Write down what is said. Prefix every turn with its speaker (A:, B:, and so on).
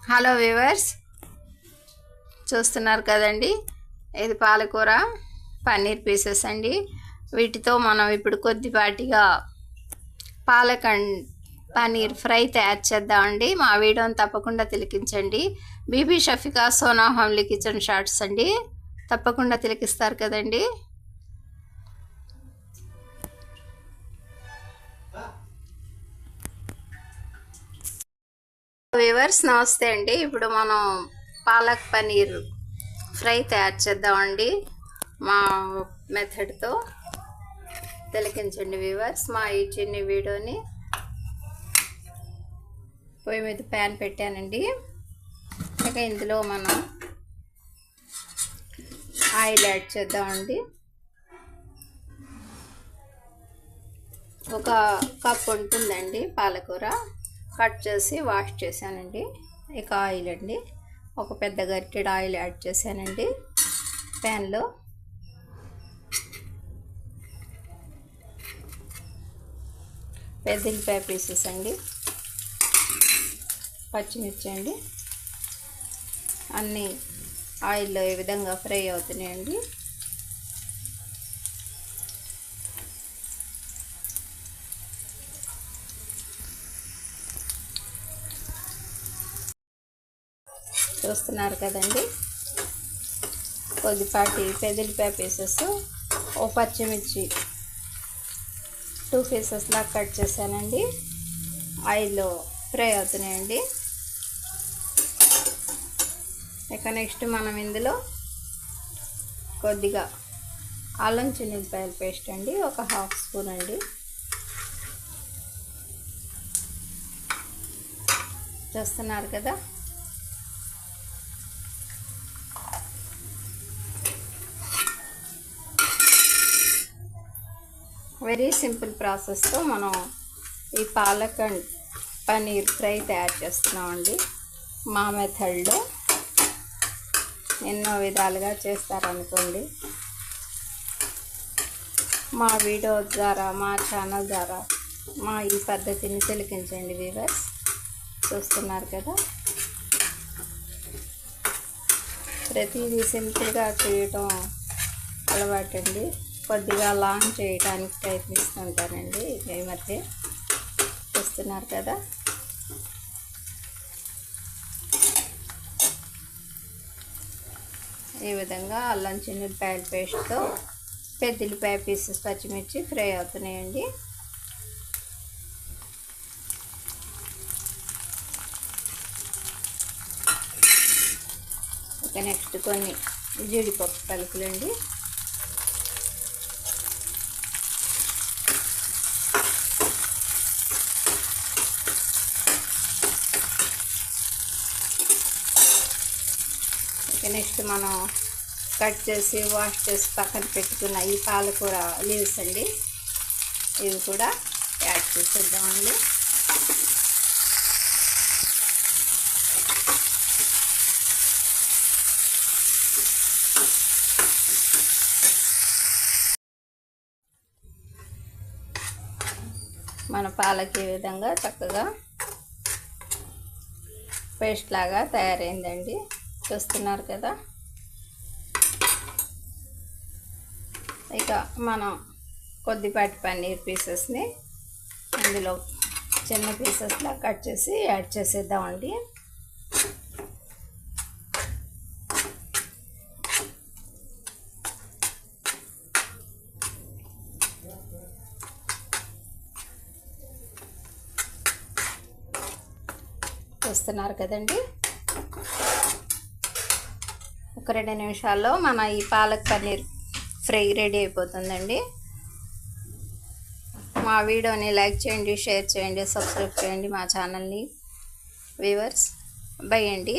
A: Hello viewers, చూస్తున్నారు కదండి, ఇది పాలకూర పన్నీర్ పీసెస్ అండి. వీటితో మనం ఇప్పుడు కొద్దిపాటిగా పన్నీర్ ఫ్రై తయారు చేద్దామండి. మా వీడియోని తప్పకుండా తిలకించండి. Bibi Shafika Sona homely kitchen shorts అండి, తప్పకుండా తిలకిస్తారు కదండి. వ్యూవర్స్ నమస్తే అండి. ఇప్పుడు మనం పాలక్ పన్నీర్ ఫ్రై తయారు చేద్దామండి మా మెథడ్తో. తిలకించండి వ్యూవర్స్ మా ఈ చిన్న వీడియోని. పొయ్యి మీద ప్యాన్ పెట్టానండి. ఇక ఇందులో మనం ఆయిల్ యాడ్ చేద్దామండి. ఒక కప్ ఉంటుందండి పాలకూర, కట్ చేసి వాష్ చేశానండి. ఇక ఆయిల్ అండి, ఒక పెద్ద గరిటెడు ఆయిల్ యాడ్ చేశానండి ప్యాన్లో. వెల్లుల్లిపాయ పీసెస్ అండి, పచ్చిమిర్చి అండి, అన్నీ ఆయిల్లో ఈ విధంగా ఫ్రై అవుతున్నాయండి. చూస్తున్నారు కదండి, కొద్దిపాటి వెల్లుల్లిపాయ పీసెస్, ఓ పచ్చిమిర్చి 2 పీసెస్ లాగా కట్ చేశానండి. ఆయిల్లో ఫ్రై అవుతున్నాయండి. ఇక నెక్స్ట్ మనం ఇందులో కొద్దిగా అల్లం చిన్నులపాయల పేస్ట్ అండి, ఒక 1/2 స్పూన్ అండి. చూస్తున్నారు కదా, వెరీ సింపుల్ ప్రాసెస్తో మనం ఈ పాలక్ అండ్ పన్నీర్ ఫ్రై తయారు చేస్తున్నామండి మా మెథడ్లో. ఎన్నో విధాలుగా చేస్తారనుకోండి. మా వీడియో ద్వారా, మా ఛానల్ ద్వారా మా ఈ పద్ధతిని తిలకించండి వ్యూవర్స్. చూస్తున్నారు కదా, ప్రతిదీ సింపుల్గా చేయటం అలవాటండి. కొద్దిగా లాంగ్ చేయడానికి ప్రయత్నిస్తుంటానండి ఈ మధ్య. చూస్తున్నారు కదా, ఈ విధంగా అల్లం చిన్నులపాయల పేస్ట్తో వెల్లుల్లిపాయ పీసెస్, పచ్చిమిర్చి ఫ్రై అవుతున్నాయండి. ఇక నెక్స్ట్ కొన్ని జీడిపప్పు పలుకులండి. నెక్స్ట్ మనం కట్ చేసి వాష్ చేసి పక్కన పెట్టుకున్న ఈ పాలకూర లీవ్స్ అండి, ఇవి కూడా యాడ్ చేసేద్దామండి. మన పాలకి ఈ విధంగా చక్కగా పేస్ట్ లాగా తయారైందండి. చూస్తున్నారు కదా, ఇక మనం కొద్దిపాటి పన్నీర్ పీసెస్ని అందులో చిన్న పీసెస్లా కట్ చేసి యాడ్ చేసేద్దామండి. చూస్తున్నారు కదండి, ఒక 2 నిమిషాల్లో మన ఈ పాలక్ పన్నీర్ ఫ్రై రెడీ అయిపోతుందండి. మా వీడియోని లైక్ చేయండి, షేర్ చేయండి, సబ్స్క్రైబ్ చేయండి మా ఛానల్ని వ్యూవర్స్. బై అండి.